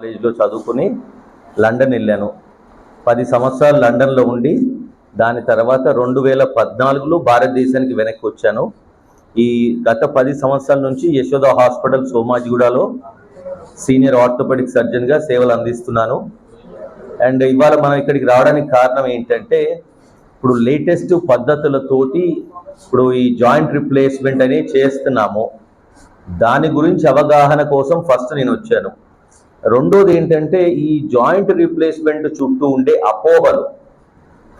కాలేజ్లో చదువుకుని లండన్ వెళ్ళాను. 10 సంవత్సరాలు లండన్లో ఉండి దాని తర్వాత 2014లో భారతదేశానికి వెనక్కి వచ్చాను. ఈ గత 10 సంవత్సరాల నుంచి యశోద హాస్పిటల్ సోమాజిగూడలో సీనియర్ ఆర్థోపెడిక్ సర్జన్గా సేవలు అందిస్తున్నాను. అండ్ ఇవాళ మనం ఇక్కడికి రావడానికి కారణం ఏంటంటే, ఇప్పుడు లేటెస్ట్ పద్ధతులతోటి ఇప్పుడు ఈ జాయింట్ రిప్లేస్మెంట్ అనేది చేస్తున్నాము. దాని గురించి అవగాహన కోసం ఫస్ట్ నేను వచ్చాను. రెండోది ఏంటంటే, ఈ జాయింట్ రీప్లేస్మెంట్ చుట్టూ ఉండే అపోహలు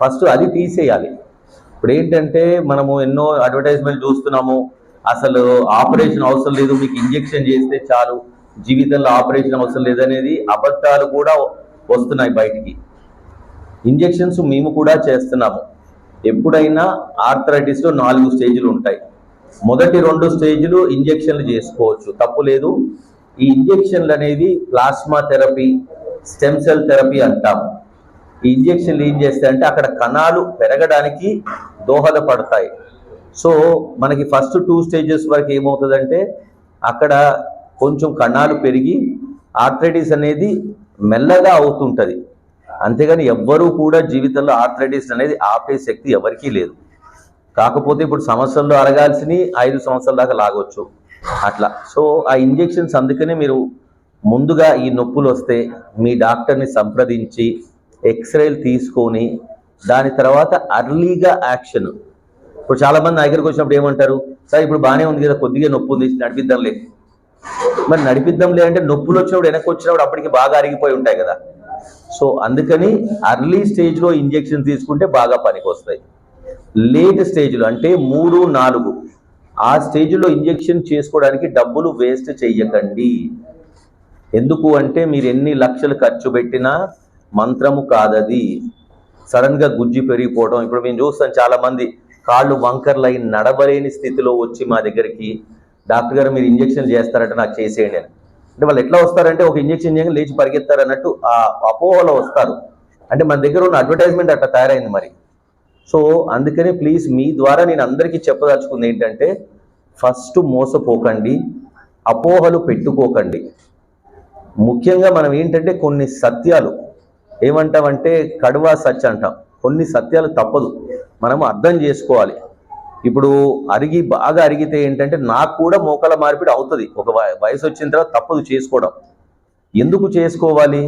ఫస్ట్ అది తీసేయాలి. ఇప్పుడు ఏంటంటే, మనము ఎన్నో అడ్వర్టైజ్మెంట్ చూస్తున్నాము, అసలు ఆపరేషన్ అవసరం లేదు, మీకు ఇంజెక్షన్ చేస్తే చాలు, జీవితంలో ఆపరేషన్ అవసరం లేదనేది అబద్ధాలు కూడా వస్తున్నాయి బయటికి. ఇంజెక్షన్స్ మేము కూడా చేస్తున్నాము. ఎప్పుడైనా ఆర్థరైటిస్లో 4 స్టేజ్లు ఉంటాయి. మొదటి 2 స్టేజ్లు ఇంజెక్షన్లు చేసుకోవచ్చు, తప్పు లేదు. ఈ ఇంజెక్షన్లు అనేది plasma therapy, stem cell therapy అంటాము. ఈ ఇంజెక్షన్లు ఏం చేస్తాయంటే అక్కడ కణాలు పెరగడానికి దోహదపడతాయి. సో మనకి ఫస్ట్ 2 స్టేజెస్ వరకు ఏమవుతుందంటే అక్కడ కొంచెం కణాలు పెరిగి ఆర్థరైటిస్ అనేది మెల్లగా అవుతుంటుంది. అంతేగాని ఎవ్వరూ కూడా జీవితంలో ఆర్థరైటిస్ అనేది ఆపే శక్తి ఎవరికీ లేదు. కాకపోతే ఇప్పుడు సంవత్సరంలో అరగాల్సినవి 5 సంవత్సరాల దాకా లాగొచ్చు అట్లా. సో ఆ ఇంజెక్షన్స్ అందుకనే మీరు ముందుగా ఈ నొప్పులు వస్తే మీ డాక్టర్ని సంప్రదించి ఎక్స్రేలు తీసుకొని దాని తర్వాత అర్లీగా యాక్షన్. ఇప్పుడు చాలామంది నా దగ్గరికి వచ్చినప్పుడు ఏమంటారు, సార్ ఇప్పుడు బాగానే ఉంది కదా, కొద్దిగా నొప్పి ఉంది, నడిపిద్దాంలే. మరి నడిపిద్దాంలే అంటే నొప్పులు వచ్చినప్పుడు వెనక్కి వచ్చినప్పుడు అప్పటికి బాగా అరిగిపోయి ఉంటాయి కదా. సో అందుకని అర్లీ స్టేజ్లో ఇంజెక్షన్ తీసుకుంటే బాగా పనికి వస్తాయి. లేట్ స్టేజ్లో అంటే 3, 4 ఆ స్టేజ్లో ఇంజెక్షన్ చేసుకోవడానికి డబ్బులు వేస్ట్ చెయ్యకండి. ఎందుకు అంటే మీరు ఎన్ని లక్షలు ఖర్చు పెట్టినా మంత్రము కాదది. సడన్గా గుజ్జి పెరిగిపోవడం. ఇప్పుడు మేము చూస్తాం చాలామంది కాళ్ళు వంకర్లై నడవలేని స్థితిలో వచ్చి మా దగ్గరికి, డాక్టర్ గారు మీరు ఇంజెక్షన్ చేస్తారంటే నాకు చేసేయండి అని. అంటే వాళ్ళు ఎట్లా వస్తారంటే ఒక ఇంజెక్షన్ చేయగా లేచి పరిగెత్తారు అన్నట్టు ఆ అపోహలో వస్తారు. అంటే మన దగ్గర ఉన్న అడ్వర్టైజ్మెంట్ అట్లా తయారైంది మరి. సో అందుకనే ప్లీజ్ మీ ద్వారా నేను అందరికీ చెప్పదలుచుకుంది ఏంటంటే, ఫస్ట్ మోసపోకండి, అపోహలు పెట్టుకోకండి. ముఖ్యంగా మనం ఏంటంటే కొన్ని సత్యాలు ఏమంటామంటే కడువా సత్య అంటాం. కొన్ని సత్యాలు తప్పదు, మనము అర్థం చేసుకోవాలి. ఇప్పుడు బాగా అరిగితే ఏంటంటే నాకు కూడా మోకాల మార్పిడి అవుతుంది. ఒక వయసు వచ్చిన తర్వాత తప్పదు చేసుకోవడం. ఎందుకు చేసుకోవాలి?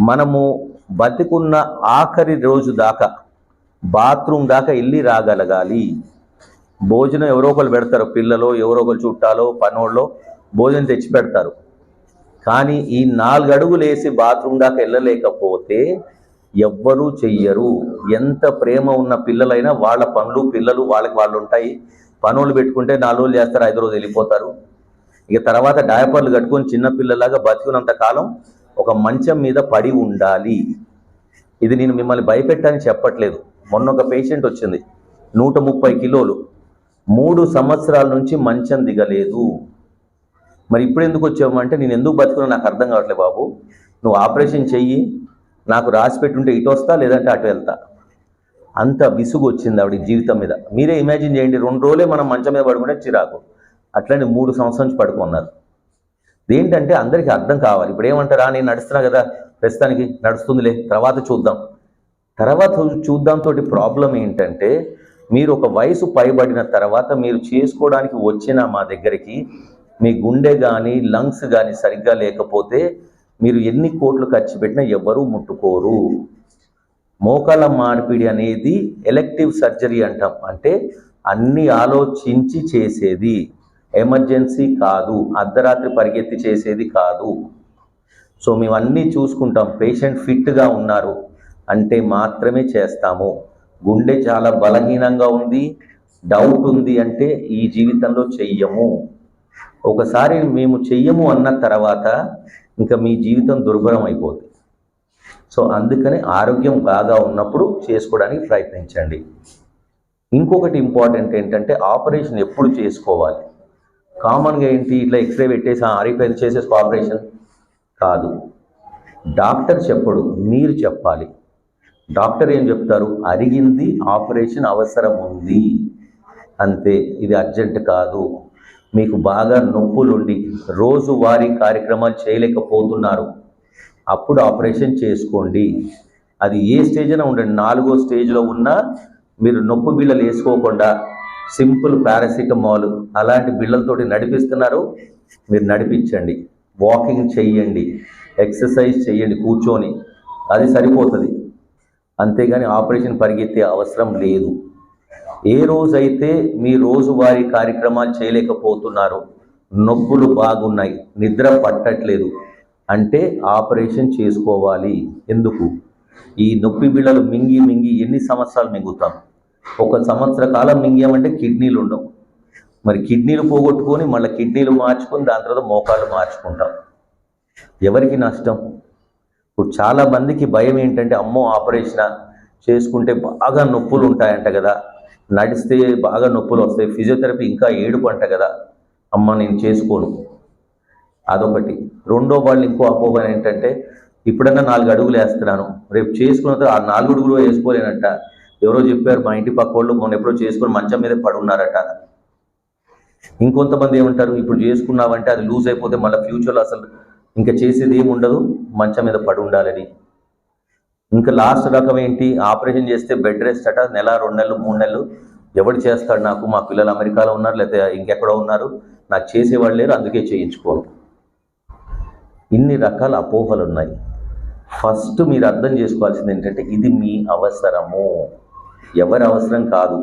మనము బతికున్న ఆఖరి రోజు దాకా బాత్రూమ్ దాకా వెళ్ళి రాగలగాలి. భోజనం ఎవరో ఒకరు పెడతారు, పిల్లలు ఎవరో ఒకరు చుట్టాలో పనోళ్ళలో భోజనం తెచ్చి పెడతారు. కానీ ఈ 4 అడుగులు వేసి బాత్రూమ్ దాకా వెళ్ళలేకపోతే ఎవ్వరూ చెయ్యరు. ఎంత ప్రేమ ఉన్న పిల్లలైనా వాళ్ళ పనులు పిల్లలు వాళ్ళకి వాళ్ళు ఉంటాయి. పనులు పెట్టుకుంటే 4 రోజులు చేస్తారు, 5 రోజులు వెళ్ళిపోతారు. ఇక తర్వాత డయపర్లు కట్టుకొని చిన్న పిల్లలాగా బతికినంత కాలం ఒక మంచం మీద పడి ఉండాలి. ఇది నేను మిమ్మల్ని భయపెట్టని చెప్పట్లేదు. మొన్న ఒక పేషెంట్ వచ్చింది, 130 కిలోలు, 3 సంవత్సరాల నుంచి మంచం దిగలేదు. మరి ఇప్పుడు ఎందుకు వచ్చాము అంటే, నేను ఎందుకు బతుకున్నా నాకు అర్థం కావట్లేదు బాబు, నువ్వు ఆపరేషన్ చెయ్యి, నాకు రాసి పెట్టుంటే ఇటు వస్తా లేదంటే అటు వెళ్తా. అంత విసుగు వచ్చింది ఆవిడ జీవితం మీద. మీరే ఇమాజిన్ చేయండి, 2 రోజులే మనం మంచం మీద పడుకునే చిరాకు, అట్లనే 3 సంవత్సరాల నుంచి పడుకున్నారు. ఏంటంటే అందరికీ అర్థం కావాలి. ఇప్పుడు ఏమంటారా, నేను నడుస్తున్నా కదా, ప్రస్తుతానికి నడుస్తుందిలే, తర్వాత చూద్దాం తోటి ప్రాబ్లం ఏంటంటే, మీరు ఒక వయసు పైబడిన తర్వాత మీరు చేసుకోవడానికి వచ్చిన మా దగ్గరికి మీ గుండె కానీ లంగ్స్ కానీ సరిగ్గా లేకపోతే మీరు ఎన్ని కోట్లు ఖర్చు పెట్టినా ఎవ్వరూ ముట్టుకోరు. మోకాళ్ళ మార్పిడి అనేది ఎలెక్టివ్ సర్జరీ అంటాం. అంటే అన్ని ఆలోచించి చేసేది, ఎమర్జెన్సీ కాదు, అర్ధరాత్రి పరిగెత్తి చేసేది కాదు. సో మేము అన్నీ చూసుకుంటాం. పేషెంట్ ఫిట్గా ఉన్నారు అంటే మాత్రమే చేస్తాము. గుండె చాలా బలహీనంగా ఉంది, డౌట్ ఉంది అంటే ఈ జీవితంలో చెయ్యము. ఒకసారి మేము చెయ్యము అన్న తర్వాత ఇంకా మీ జీవితం దుర్భరం అయిపోతుంది. సో అందుకని ఆరోగ్యం బాగా ఉన్నప్పుడు చేసుకోవడానికి ప్రయత్నించండి. ఇంకొకటి ఇంపార్టెంట్ ఏంటంటే, ఆపరేషన్ ఎప్పుడు చేసుకోవాలి? కామన్గా ఏంటి, ఇట్లా ఎక్స్రే పెట్టేసి అరిపోయి చేసేసుకో ఆపరేషన్ కాదు. డాక్టర్ చెప్పడు, మీరు చెప్పాలి. డాక్టర్ ఏం చెప్తారు, అరిగింది, ఆపరేషన్ అవసరం ఉంది అంతే, ఇది అర్జెంట్ కాదు. మీకు బాగా నొప్పులుండి రోజువారీ కార్యక్రమాలు చేయలేకపోతున్నారు, అప్పుడు ఆపరేషన్ చేసుకోండి. అది ఏ స్టేజ్ అయినా ఉండండి, 4వ స్టేజ్లో ఉన్నా మీరు నొప్పి బిళ్ళలు వేసుకోకుండా సింపుల్ పారాసిటమాల్ అలాంటి బిళ్ళలతోటి నడిపిస్తున్నారు, మీరు నడిపించండి. వాకింగ్ చెయ్యండి, ఎక్సర్సైజ్ చెయ్యండి కూర్చొని, అది సరిపోతుంది. అంతేగాని ఆపరేషన్ పరిగెత్తే అవసరం లేదు. ఏ రోజైతే మీ రోజువారీ కార్యక్రమాలు చేయలేకపోతున్నారు, నొప్పులు బాగున్నాయి, నిద్ర పట్టట్లేదు అంటే ఆపరేషన్ చేసుకోవాలి. ఎందుకు? ఈ నొప్పి బిళ్ళలు మింగి మింగి ఎన్ని సంవత్సరాలు మింగుతాం? 1 సంవత్సర కాలం మింగామంటే కిడ్నీలు ఉండవు. మరి కిడ్నీలు పోగొట్టుకొని మళ్ళీ కిడ్నీలు మార్చుకొని దాని తర్వాత మోకాళ్ళు మార్చుకుంటాం. ఎవరికి నష్టం? ఇప్పుడు చాలా మందికి భయం ఏంటంటే, అమ్మో ఆపరేషన్ చేసుకుంటే బాగా నొప్పులు ఉంటాయంట కదా, నడిస్తే బాగా నొప్పులు వస్తాయి, ఫిజియోథెరపీ ఇంకా ఏడుపు అంట కదా, అమ్మ నేను చేసుకోను. అదొకటి. రెండో వాళ్ళు ఇంకో అపోహ ఏంటంటే, ఇప్పుడన్నా 4 అడుగులు వేస్తున్నాను, రేపు చేసుకున్న తర్వాత ఆ 4 అడుగులు వేసుకోలేనట. ఎవరో చెప్పారు, మా ఇంటి పక్క వాళ్ళు మొన్న ఎప్పుడో చేసుకొని మంచం మీద పడున్నారట. ఇంకొంతమంది ఏమంటారు, ఇప్పుడు చేసుకున్నావంటే అది లూజ్ అయిపోతే మళ్ళీ ఫ్యూచర్లో అసలు ఇంకా చేసేది ఏమి ఉండదు, మంచం మీద పడి ఉండాలని. ఇంకా లాస్ట్ రకం ఏంటి, ఆపరేషన్ చేస్తే బెడ్ రెస్ట్ అట, 1 నెల 2 నెలలు 3 నెలలు ఎవడు చేస్తాడు నాకు, మా పిల్లలు అమెరికాలో ఉన్నారు లేకపోతే ఇంకెక్కడో ఉన్నారు, నాకు చేసేవాళ్ళు లేరు అందుకే చేయించుకోను. ఇన్ని రకాల అపోహలు ఉన్నాయి. ఫస్ట్ మీరు అర్థం చేసుకోవాల్సింది ఏంటంటే, ఇది మీ అవసరము, ఎవరి అవసరం కాదు.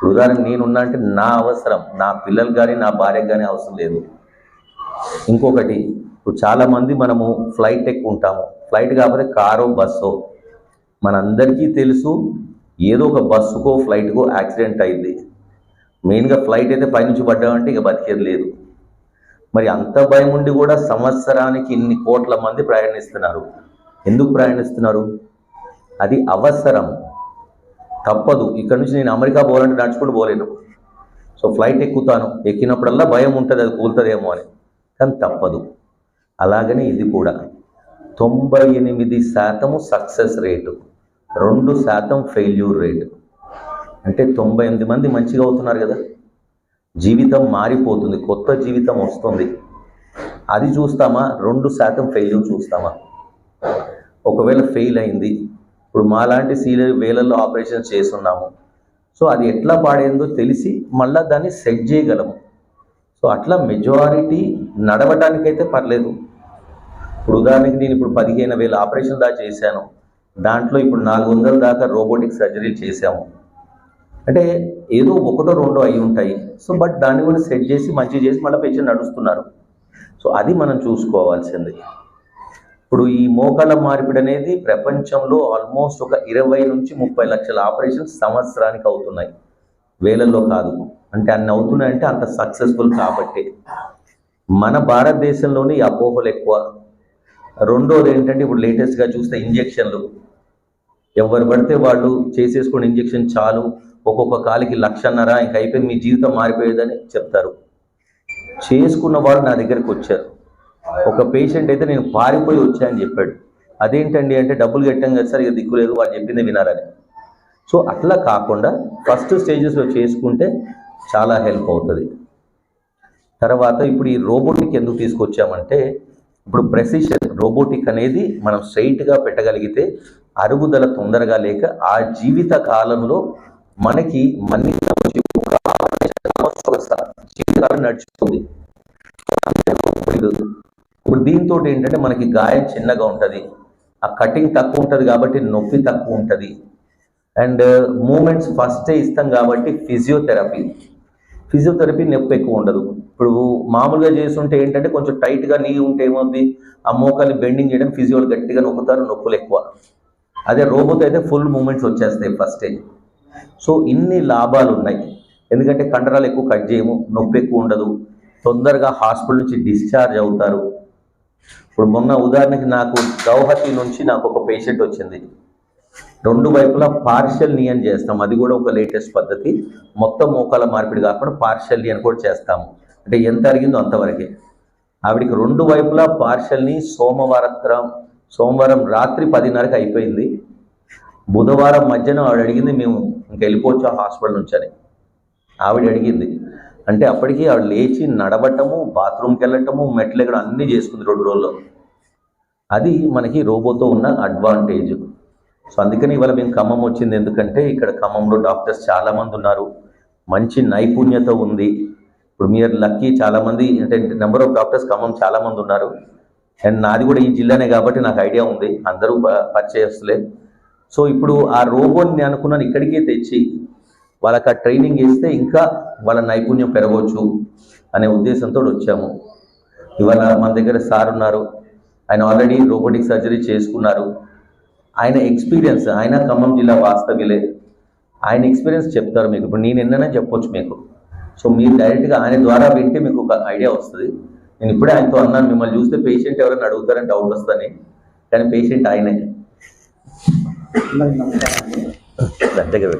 ఉదాహరణకు నేనున్నా అంటే నా అవసరం, నా పిల్లలు కానీ నా భార్యకు కానీ అవసరం లేదు. ఇంకొకటి, ఇప్పుడు చాలామంది మనము ఫ్లైట్ ఎక్కుంటాము, ఫ్లైట్ కాకపోతే కారో బస్సో, మనందరికీ తెలుసు ఏదో ఒక బస్సుకో ఫ్లైట్కో యాక్సిడెంట్ అయింది. మెయిన్గా ఫ్లైట్ అయితే పైనుంచి పడ్డామంటే ఇక బతికేది లేదు. మరి అంత భయం ఉండి కూడా సంవత్సరానికి ఇన్ని కోట్ల మంది ప్రయాణిస్తున్నారు. ఎందుకు ప్రయాణిస్తున్నారు? అది అవసరం, తప్పదు. ఇక్కడ నుంచి నేను అమెరికా పోవాలంటే నడుచుకుంటూ పోలేను. సో ఫ్లైట్ ఎక్కుతాను, ఎక్కినప్పుడల్లా భయం ఉంటుంది అది కూలుతుందేమో అని, కానీ తప్పదు. అలాగనే ఇది కూడా 98% సక్సెస్ రేటు, 2% ఫెయిల్యూర్ రేటు. అంటే 98 మంది మంచిగా అవుతున్నారు కదా, జీవితం మారిపోతుంది, కొత్త జీవితం వస్తుంది. అది చూస్తామా? 2% ఫెయిల్యూర్ చూస్తామా? ఒకవేళ ఫెయిల్ అయింది, ఇప్పుడు మాలాంటి వేలల్లో ఆపరేషన్ చేస్తున్నాము, సో అది ఎట్లా పాడైందో తెలిసి మళ్ళీ దాన్ని సెట్ చేయగలము. సో అట్లా మెజారిటీ నడవటానికైతే పర్లేదు. ఇప్పుడు ఉదాహరణకి నేను ఇప్పుడు 15,000 ఆపరేషన్ దాకా చేశాను, దాంట్లో ఇప్పుడు 400 దాకా రోబోటిక్ సర్జరీలు చేశాము. అంటే ఏదో 1 2 అయి ఉంటాయి. సో బట్ దాన్ని కూడా సెట్ చేసి మంచి చేసి మళ్ళీ పేషెంట్ నడుస్తున్నారు. సో అది మనం చూసుకోవాల్సింది. ఇప్పుడు ఈ మోకాళ్ళ మార్పిడి అనేది ప్రపంచంలో ఆల్మోస్ట్ ఒక 20 నుంచి 30 లక్షల ఆపరేషన్స్ సంవత్సరానికి అవుతున్నాయి, వేలల్లో కాదు. అంటే అన్ని అవుతున్నాయంటే అంత సక్సెస్ఫుల్ కాబట్టి. మన భారతదేశంలోనే ఈ అపోహలు ఎక్కువ. రెండోది ఏంటంటే, ఇప్పుడు లేటెస్ట్గా చూస్తే ఇంజెక్షన్లు, ఎవరు పడితే వాళ్ళు చేసేసుకుని ఇంజెక్షన్ చాలు, ఒక్కొక్క కాలికి 1,50,000, ఇంక అయిపోయి మీ జీవితం మారిపోయేదని చెప్తారు. చేసుకున్న వాళ్ళు నా దగ్గరికి వచ్చారు. ఒక పేషెంట్ అయితే నేను పారిపోయి వచ్చాయని చెప్పాడు. అదేంటండి అంటే, డబ్బులు కట్టాం కదా సార్, ఇక దిక్కులేదు, వాళ్ళు చెప్పింది వినాలని. సో అట్లా కాకుండా ఫస్ట్ స్టేజెస్లో చేసుకుంటే చాలా హెల్ప్ అవుతుంది. తర్వాత ఇప్పుడు ఈ రోబోటిక్ ఎందుకు తీసుకొచ్చామంటే, ఇప్పుడు ప్రెసిషన్ రోబోటిక్ అనేది మనం స్ట్రైట్గా పెట్టగలిగితే అరుగుదల తొందరగా లేక ఆ జీవిత కాలంలో మనకి జీవితకాలం నడిచిపోతుంది. ఇప్పుడు దీంతో ఏంటంటే మనకి గాయం చిన్నగా ఉంటుంది, ఆ కటింగ్ తక్కువ ఉంటుంది కాబట్టి నొప్పి తక్కువ ఉంటుంది, అండ్ మూమెంట్స్ ఫస్టే ఇస్తాం కాబట్టి ఫిజియోథెరపీ నొప్పి ఎక్కువ ఉండదు. ఇప్పుడు మామూలుగా చేస్తుంటే ఏంటంటే కొంచెం టైట్గా నీ ఉంటే ఏమవుతుంది, ఆ మోకాల్ని బెండింగ్ చేయడం, ఫిజియోలు గట్టిగా నొక్కుతారు, నొప్పులు ఎక్కువ. అదే రోబోట్ అయితే ఫుల్ మూమెంట్స్ వచ్చేస్తాయి ఫస్టే. సో ఇన్ని లాభాలు ఉన్నాయి. ఎందుకంటే కండరాలు ఎక్కువ కట్ చేయము, నొప్పి ఎక్కువ ఉండదు, తొందరగా హాస్పిటల్ నుంచి డిశ్చార్జ్ అవుతారు. ఇప్పుడు మొన్న ఉదాహరణకి నాకు గౌహతి నుంచి నాకు ఒక పేషెంట్ వచ్చింది. 2 వైపులా పార్షియల్ నీ అని చేస్తాం, అది కూడా ఒక లేటెస్ట్ పద్ధతి. మొత్తం మోకాల మార్పిడి కాకుండా పార్షియల్ నీ అని కూడా చేస్తాము. అంటే ఎంత అరిగిందో అంతవరకే. ఆవిడికి 2 వైపులా పార్షియల్ నీ సోమవారం రాత్రి 10:30కి అయిపోయింది. బుధవారం మధ్యాహ్నం ఆవిడ అడిగింది, మేము ఇంక వెళ్ళిపోవచ్చు హాస్పిటల్ నుంచి అని ఆవిడ అడిగింది. అంటే అప్పటికి ఆవిడ లేచి నడవటము, బాత్రూమ్కి వెళ్ళటము, మెట్లు ఎక్కడం అన్నీ చేసుకుంది 2 రోజుల్లో. అది మనకి రోబోతో ఉన్న అడ్వాంటేజ్. సో అందుకని ఇవాళ మేము ఖమ్మం వచ్చింది, ఎందుకంటే ఇక్కడ ఖమ్మంలో డాక్టర్స్ చాలామంది ఉన్నారు, మంచి నైపుణ్యత ఉంది. ఇప్పుడు మీరు లక్కీ, చాలామంది అంటే నెంబర్ ఆఫ్ డాక్టర్స్ ఖమ్మం చాలామంది ఉన్నారు. అండ్ నాది కూడా ఈ జిల్లానే కాబట్టి నాకు ఐడియా ఉంది, అందరూ పరిచయస్తులే. సో ఇప్పుడు ఆ రోబోని నేను అనుకున్నాను ఇక్కడికే తెచ్చి వాళ్ళకి ఆ ట్రైనింగ్ ఇస్తే ఇంకా వాళ్ళ నైపుణ్యం పెరగవచ్చు అనే ఉద్దేశంతో వచ్చాము. ఇవాళ మన దగ్గర సార్ ఉన్నారు, ఆయన ఆల్రెడీ రోబోటిక్ సర్జరీ చేసుకున్నారు. ఆయన ఎక్స్పీరియన్స్, ఆయన ఖమ్మం జిల్లా వాస్తవ్యులే, ఆయన ఎక్స్పీరియన్స్ చెప్తారు మీకు. ఇప్పుడు నేను ఎన్నైనా చెప్పొచ్చు మీకు, సో మీరు డైరెక్ట్గా ఆయన ద్వారా వింటే మీకు ఒక ఐడియా వస్తుంది. నేను ఇప్పుడే ఆయనతో అన్నాను, మిమ్మల్ని చూస్తే పేషెంట్ ఎవరైనా అడుగుతారని డౌట్ వస్తుందని, కానీ పేషెంట్ ఆయనే. దగ్గర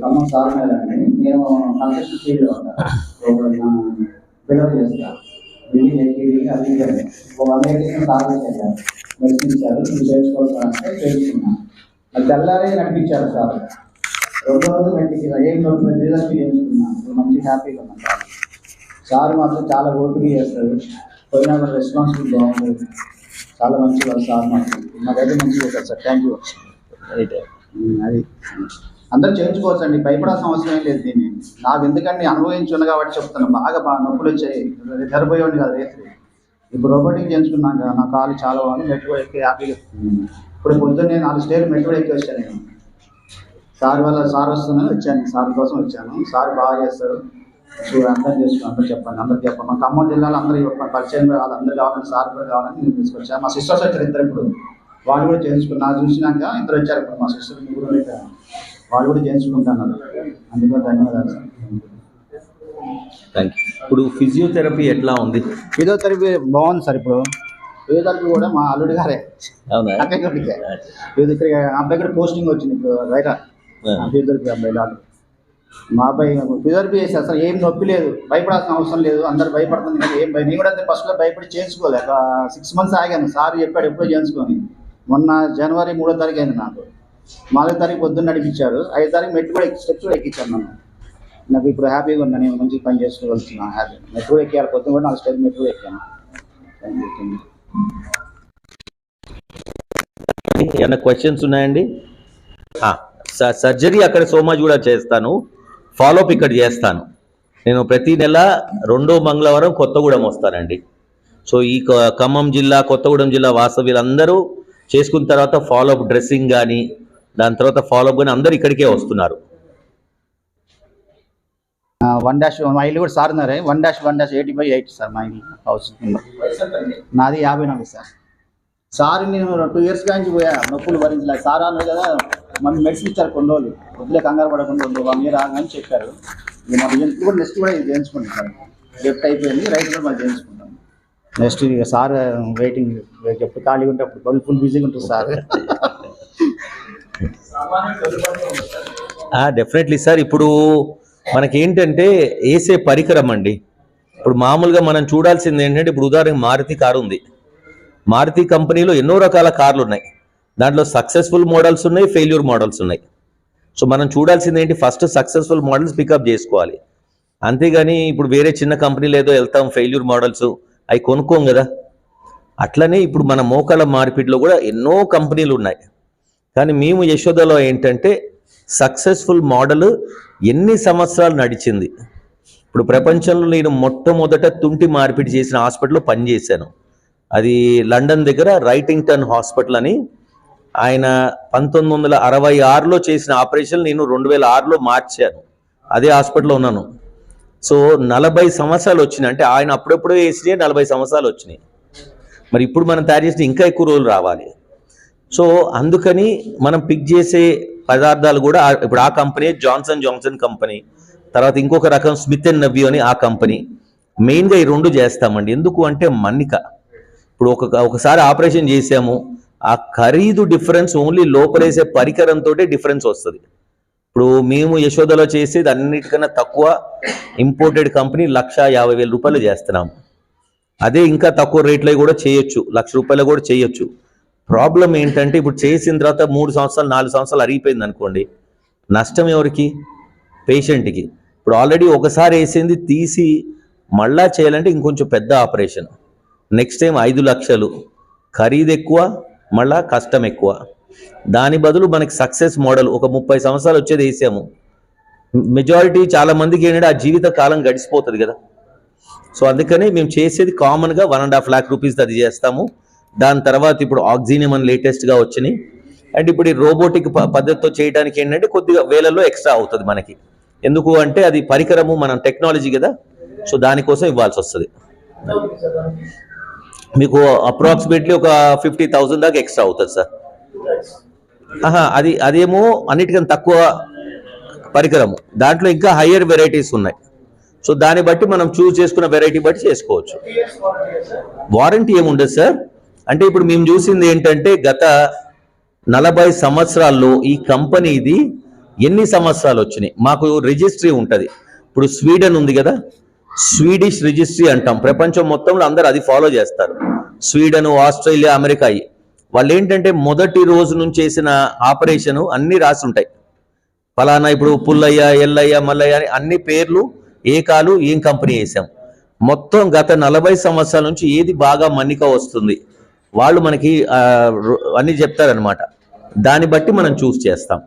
ఖమ్మం సార్ అండి. నేను కన్స్ట్రక్షన్ ఫీల్డ్లో బిల్డర్ చేస్తాను. బిల్డింగ్ ఎక్కి అది ఒక 1 year సార్ చేశారు, మెడిసిన్ ఇచ్చారు, మీరు చేసుకోవాలంటే చేసుకున్నాను. అది తెల్లారే నడిపించారు సార్. 2వ రోజు మెడిసిన్ ఏం రిజల్ట్ చేసుకున్నాను, మంచి హ్యాపీగా ఉన్నాను. సార్ మాత్రం చాలా ఓపిక చేస్తారు, పోయినా కూడా రెస్పాన్సిబుల్ బాగుంది, చాలా మంచిగా సార్ మాకైతే మంచిగా చేశారు సార్. Thank you. అది అందరూ చేయించుకోవచ్చు అండి, భయపడాల్సిన అవసరం ఏం లేదు. దీన్ని నాకు ఎందుకంటే అనుభవించున్నా కాబట్టి చెప్తున్నాను. బాగా నొప్పులు వచ్చాయి, నిద్రపోయేవాడిని కాదు రేత్రి. ఇప్పుడు రోబోటిక్ చేయించుకున్నాక నా కాలు చాలా బాగుంది, మెట్టు కూడా ఎక్కి హ్యాపీగా. ఇప్పుడు పొద్దున్నే 4 స్టేర్లు మెట్టు కూడా ఎక్కి వచ్చాను నేను. సార్ వల్ల సార్ వస్తున్నాను వచ్చాను, సార్ కోసం వచ్చాను. సార్ బాగా చేస్తాడు, అందరూ చేసుకుని అందరూ చెప్పండి, అందరికి చెప్పండి. మా ఖమ్మం జిల్లాలో అందరూ పరిచయం వాళ్ళందరూ కావాలని, సార్ కూడా కావాలని నేను తీసుకొచ్చాను. మా సిస్టర్స్ వచ్చారు 2 ఇప్పుడు, వాళ్ళు కూడా చేయించుకున్నారు. చూసినాక 2 వచ్చారు ఇప్పుడు, మా సిస్టర్ 3 పెట్టారు, వాళ్ళు కూడా చేయించుకుంటున్నారు. అందుకని ధన్యవాదాలు సార్. Thank you. ఇప్పుడు ఫిజియోథెరపీ ఎట్లా ఉంది? ఫిజియోథెరపీ బాగుంది సార్. ఇప్పుడు ఫిజియోథెరపీ కూడా మా అల్లుడి గారే, అబ్బాయి కూడా పోస్టింగ్ వచ్చింది ఇప్పుడు బయట. ఫిజియోథెరపీ అబ్బాయి డాక్టర్ మా అబ్బాయి ఫిజియోథెరపీ చేశారు సార్. ఏం నొప్పి లేదు, భయపడాల్సిన అవసరం లేదు. అందరు భయపడుతుంది కానీ ఏం నేను కూడా అంతే ఫస్ట్లో భయపడి చేయించుకోలేదు. 6 months ఆగాను, సార్ చెప్పాడు ఎప్పుడో చేయించుకొని. మొన్న January 3వ తారీఖు అయింది నాకు. 4వ తారీఖు పొద్దున్న నడిపించారు, 5వ తారీఖు మెట్టు కూడా స్టెప్స్ కూడా ఎక్కించాను నన్ను. నాకు ఇప్పుడు హ్యాపీగా ఉన్నాను, నేను మంచిగా పని చేసుకోగలుగుతున్నాను. హ్యాపీ మెట్టు కూడా ఎక్కాలి, పొద్దున్న కూడా 4 స్టెప్ మెట్టు కూడా ఎక్కాను. ఏమైనా క్వశ్చన్స్ ఉన్నాయండి? సర్జరీ అక్కడ సోమాజ్ కూడా చేస్తాను, ఫాలోఅప్ ఇక్కడ చేస్తాను. నేను ప్రతి నెల 2వ మంగళవారం కొత్తగూడెం వస్తానండి. సో ఈ ఖమ్మం జిల్లా, కొత్తగూడెం జిల్లా వాస్తవ్యులందరూ చేసుకున్న తర్వాత ఫాలోఅప్ డ్రెస్సింగ్ కానీ, దాని తర్వాత ఫాలోఅప్ కానీ అందరూ ఇక్కడికే వస్తున్నారు. 1-1 మా ఇల్లు కూడా సార్ ఉన్నారే. 1-1-80/8 సార్ మా ఇల్లు హౌస్. నాది 54 సార్. సార్ నేను 2 years నుంచి పోయా, నొప్పులు భరించలేదు. సార్ అన్నారు కదా, మన మెడిసిన్ ఇచ్చారు కొన్ని రోజులు, వద్దులే కంగారు పడకుండా 1 year ఆగని చెప్పారు. మన ఇంట్లో కూడా నెక్స్ట్ కూడా ఇది చేయించుకుంటాం సార్. లెఫ్ట్ అయిపోయింది, రైట్ కూడా మనం చేయించుకుంటాం. నెక్స్ట్ ఇక సార్ వెయిటింగ్, ఎప్పుడు ఖాళీగా ఉంటే అప్పుడు ఫుల్ బిజీగా ఉంటుంది సార్. Definitely sir. ఇప్పుడు మనకేంటంటే వేసే పరికరం అండి. ఇప్పుడు మామూలుగా మనం చూడాల్సింది ఏంటంటే, ఇప్పుడు ఉదాహరణకు మారుతి కారు ఉంది. మారుతి కంపెనీలో ఎన్నో రకాల కార్లు ఉన్నాయి, దాంట్లో సక్సెస్ఫుల్ మోడల్స్ ఉన్నాయి, ఫెయిల్యూర్ మోడల్స్ ఉన్నాయి. సో మనం చూడాల్సింది ఏంటి, ఫస్ట్ సక్సెస్ఫుల్ మోడల్స్ పికప్ చేసుకోవాలి. అంతేగాని ఇప్పుడు వేరే చిన్న కంపెనీలు ఏదో వెళ్తాం, ఫెయిల్యూర్ మోడల్స్ అవి కొనుక్కోం కదా. అట్లనే ఇప్పుడు మన మోకాళ్ళ మార్పిడిలో కూడా ఎన్నో కంపెనీలు ఉన్నాయి, కానీ మేము యశోదలో ఏంటంటే సక్సెస్ఫుల్ మోడల్ ఎన్ని సంవత్సరాలు నడిచింది. ఇప్పుడు ప్రపంచంలో నేను మొట్టమొదట తుంటి మార్పిడి చేసిన హాస్పిటల్లో పనిచేశాను. అది లండన్ దగ్గర రైటింగ్టన్ హాస్పిటల్ అని. ఆయన 1966లో చేసిన ఆపరేషన్ నేను 2006లో మార్చాను, అదే హాస్పిటల్లో ఉన్నాను. సో 40 సంవత్సరాలు వచ్చినాయి. అంటే ఆయన అప్పుడెప్పుడో వేసినాయి 40 సంవత్సరాలు వచ్చినాయి. మరి ఇప్పుడు మనం తయారు చేసిన ఇంకా ఎక్కువ రోజులు రావాలి. సో అందుకని మనం పిక్ చేసే పదార్థాలు కూడా ఇప్పుడు ఆ కంపెనీ జాన్సన్ జాన్సన్ కంపెనీ, తర్వాత ఇంకొక రకం స్మిత్ అండ్ నెవ్యూ అని ఆ కంపెనీ. మెయిన్గా ఈ 2 చేస్తామండి. ఎందుకు అంటే మన్నిక. ఇప్పుడు ఒకసారి ఆపరేషన్ చేసాము, ఆ ఖరీదు డిఫరెన్స్ ఓన్లీ లోపలేసే పరికరంతో డిఫరెన్స్ వస్తుంది. ఇప్పుడు మేము యశోదలో చేసేది అన్నిటికన్నా తక్కువ, ఇంపోర్టెడ్ కంపెనీ 1,50,000 రూపాయలు చేస్తున్నాము. అదే ఇంకా తక్కువ రేట్లో కూడా చేయొచ్చు, ₹1,00,000 కూడా చేయొచ్చు. ప్రాబ్లం ఏంటంటే ఇప్పుడు చేసిన తర్వాత 3 సంవత్సరాలు 4 సంవత్సరాలు అరిగిపోయింది అనుకోండి, నష్టం ఎవరికి? పేషెంట్కి. ఇప్పుడు ఆల్రెడీ ఒకసారి వేసింది తీసి మళ్ళా చేయాలంటే ఇంకొంచెం పెద్ద ఆపరేషన్. నెక్స్ట్ టైం 5 లక్షలు, ఖరీదు ఎక్కువ, మళ్ళా కష్టం ఎక్కువ. దాని బదులు మనకి సక్సెస్ మోడల్ ఒక 30 సంవత్సరాలు వచ్చేది వేసాము. మెజారిటీ చాలా మందికి ఏంటంటే ఆ జీవిత కాలం గడిచిపోతుంది కదా. సో అందుకని మేము చేసేది కామన్గా 1.5 lakh రూపీస్ అది చేస్తాము. దాని తర్వాత ఇప్పుడు ఆక్సినియం అని లేటెస్ట్గా వచ్చినాయి. అండ్ ఇప్పుడు ఈ రోబోటిక్ పద్ధతితో చేయడానికి ఏంటంటే కొద్దిగా వేలల్లో ఎక్స్ట్రా అవుతుంది మనకి. ఎందుకు అంటే అది పరికరము, మనం టెక్నాలజీ కదా, సో దానికోసం ఇవ్వాల్సి వస్తుంది. మీకు అప్రాక్సిమేట్లీ ఒక 50,000 దాకా ఎక్స్ట్రా అవుతుంది సార్. అదేమో అన్నిటికన్నా తక్కువ పరికరము, దాంట్లో ఇంకా హయ్యర్ వెరైటీస్ ఉన్నాయి. సో దాన్ని బట్టి మనం చూస్ చేసుకున్న వెరైటీ బట్టి చేసుకోవచ్చు. వారంటీ ఏముండదు సార్. అంటే ఇప్పుడు మేము చూసింది ఏంటంటే గత 40 సంవత్సరాల్లో ఈ కంపెనీది ఎన్ని సంవత్సరాలు వచ్చినాయి. మాకు రిజిస్ట్రీ ఉంటుంది. ఇప్పుడు స్వీడన్ ఉంది కదా, స్వీడిష్ రిజిస్ట్రీ అంటాం. ప్రపంచం మొత్తంలో అందరూ అది ఫాలో చేస్తారు. స్వీడన్, ఆస్ట్రేలియా, అమెరికా, వాళ్ళు ఏంటంటే మొదటి రోజు నుంచి చేసిన ఆపరేషను అన్నీ రాసి ఉంటాయి. ఫలానా ఇప్పుడు పుల్లయ్య, ఎల్లయ్య, మల్లయ్య అని అన్ని పేర్లు, ఏ కాలు, ఏం కంపెనీ వేసాం. మొత్తం గత 40 సంవత్సరాల నుంచి ఏది బాగా మన్నిక వస్తుంది వాళ్ళు మనకి అన్నీ చెప్తారనమాట. దాన్ని బట్టి మనం చూస్ చేస్తాం.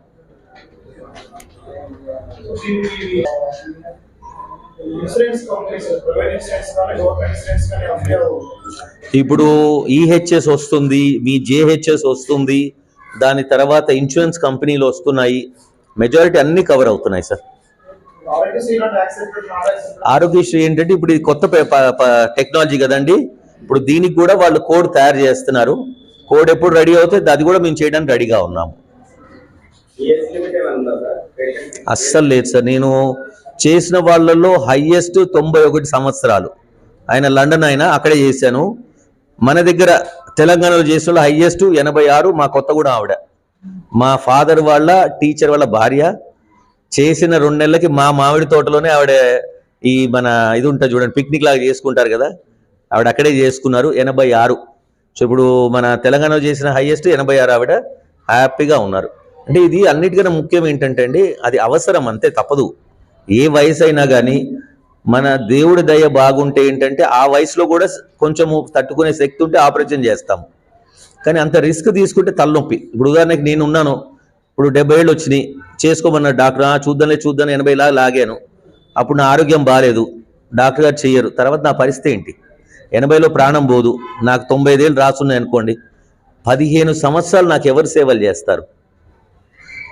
ఇప్పుడు ఈహెచ్ఎస్ వస్తుంది, మీ జేహెచ్ఎస్ వస్తుంది, దాని తర్వాత ఇన్సూరెన్స్ కంపెనీలు వస్తున్నాయి. మెజారిటీ అన్ని కవర్ అవుతున్నాయి సార్. ఆరోగ్యశ్రీ ఏంటంటే ఇప్పుడు ఇది కొత్త టెక్నాలజీ కదండి. ఇప్పుడు దీనికి కూడా వాళ్ళు కోడ్ తయారు చేస్తున్నారు. కోడ్ ఎప్పుడు రెడీ అవుతుంది అది కూడా మేము చేయడానికి రెడీగా ఉన్నాము. అస్సలు లేదు సార్. నేను చేసిన వాళ్ళల్లో హైయెస్ట్ 91 సంవత్సరాలు. ఆయన లండన్, ఆయన అక్కడే చేశాను. మన దగ్గర తెలంగాణలో చేసిన హైయెస్ట్ 86. మా కొత్తగూడ ఆవిడ, మా ఫాదర్ వాళ్ళ టీచర్ వాళ్ళ భార్య, చేసిన 2 నెలలకి మా మామిడి తోటలోనే ఆవిడ ఈ మన ఇది ఉంటుంది చూడండి, పిక్నిక్ లాగా చేసుకుంటారు కదా, ఆవిడ అక్కడే చేసుకున్నారు. 86. సో ఇప్పుడు మన తెలంగాణలో చేసిన హైయెస్ట్ 86. ఆవిడ హ్యాపీగా ఉన్నారు. అంటే ఇది అన్నిటికన్నా ముఖ్యం ఏంటంటే అండి, అది అవసరం, అంతే, తప్పదు. ఏ వయసు అయినా కానీ మన దేవుడి దయ బాగుంటే ఏంటంటే ఆ వయసులో కూడా కొంచెము తట్టుకునే శక్తి ఉంటే ఆపరేషన్ చేస్తాము. కానీ అంత రిస్క్ తీసుకుంటే తలనొప్పి. ఇప్పుడు ఉదాహరణకి నేను ఉన్నాను, ఇప్పుడు 70 ఏళ్ళు వచ్చినాయి, చేసుకోమన్నారు డాక్టర్. చూద్దాం 80 లాగాను. అప్పుడు నా ఆరోగ్యం బాగాలేదు, డాక్టర్ గారు చెయ్యరు. తర్వాత నా పరిస్థితి ఏంటి? 80లో ప్రాణం పోదు, నాకు 95 ఏళ్ళు రాసున్నాయి అనుకోండి, 15 సంవత్సరాలు నాకు ఎవరు సేవలు చేస్తారు?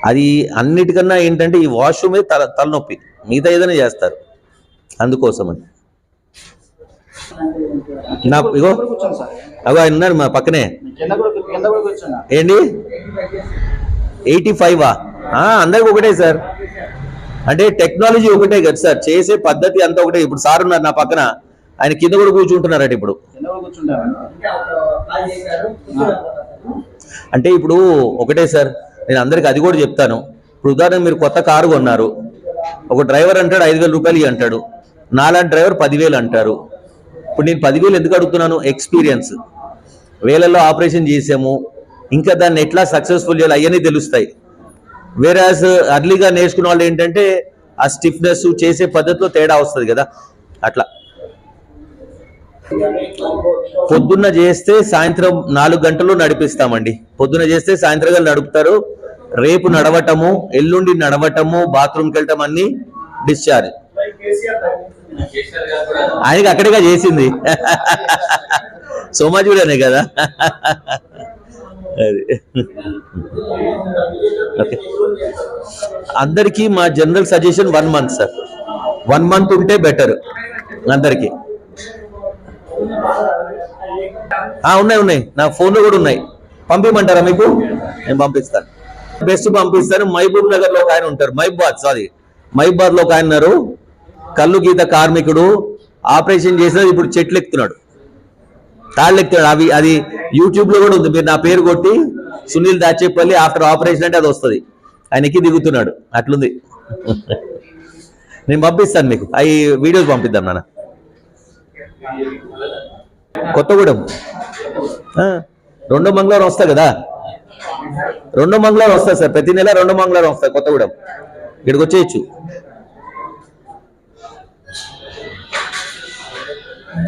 అది అన్నిటికన్నా ఏంటంటే ఈ వాష్రూమే తలనొప్పి, మిగతా ఏదైనా చేస్తారు. అందుకోసమని నాకు ఇగో ఆయన ఉన్నారు మా పక్కనే. ఏంటి 85? అందరికి ఒకటే సార్. అంటే టెక్నాలజీ ఒకటే కదా సార్, చేసే పద్ధతి అంతా ఒకటే. ఇప్పుడు సార్ ఉన్నారు నా పక్కన, ఆయన కింద కూడా కూర్చుంటున్నారట. ఇప్పుడు అంటే ఇప్పుడు ఒకటే సార్, నేను అందరికి అది కూడా చెప్తాను. ఇప్పుడు ఉదాహరణ మీరు కొత్త కారు కొన్నారు, ఒక డ్రైవర్ అంటాడు 5,000 రూపాయలు అంటాడు, నాలాంటి డ్రైవర్ 10,000 అంటారు. ఇప్పుడు నేను 10,000 ఎందుకు అడుగుతున్నాను? ఎక్స్పీరియన్స్, వేలల్లో ఆపరేషన్ చేసాము, ఇంకా దాన్ని ఎట్లా సక్సెస్ఫుల్ చేయాలి అవన్నీ తెలుస్తాయి. వేరాజ్ అర్లీగా నేర్చుకున్న వాళ్ళు ఏంటంటే ఆ స్టిఫ్నెస్, చేసే పద్ధతిలో తేడా వస్తుంది కదా. అట్లా పొద్దున్న చేస్తే సాయంత్రం 4 గంటల్లో నడిపిస్తామండి. పొద్దున్న చేస్తే సాయంత్రం నడుపుతారు. రేపు నడవటము, ఎల్లుండి నడవటము, బాత్రూమ్కి వెళ్ళటం, అన్ని డిశ్చార్జ్. ఆయనకి అక్కడిగా చేసింది సోమాజిగూడనే కదా. అది అందరికీ మా general suggestion 1 month sir. 1 month ఉంటే బెటర్ అందరికి. ఉన్నాయి, నా ఫోన్లో కూడా ఉన్నాయి. పంపించమంటారా మీకు? నేను పంపిస్తాను, బెస్ట్ పంపిస్తాను. మహబూబ్ నగర్ లో ఒక ఆయన ఉంటారు, మహబూబాద్ లో ఒక ఆయన ఉన్నారు, కళ్ళు గీత కార్మికుడు, ఆపరేషన్ చేసినా ఇప్పుడు చెట్లు ఎక్కుతున్నాడు, తాళ్ళు ఎక్కుతున్నాడు. అది యూట్యూబ్ లో కూడా ఉంది. మీరు నా పేరు కొట్టి సునీల్ దాచేపల్లి ఆఫ్టర్ ఆపరేషన్ అంటే అది వస్తుంది. ఆయన ఎక్కి దిగుతున్నాడు, అట్లుంది. నేను పంపిస్తాను మీకు, అవి వీడియోస్ పంపిద్దాం నాన్న. కొత్తగూడెం 2వ మంగళవారం వస్తా కదా, 2వ మంగళవారం వస్తా సార్. ప్రతి నెల 2వ మంగళవారం వస్తా కొత్తగూడెం. ఇక్కడికి వచ్చేయచ్చు.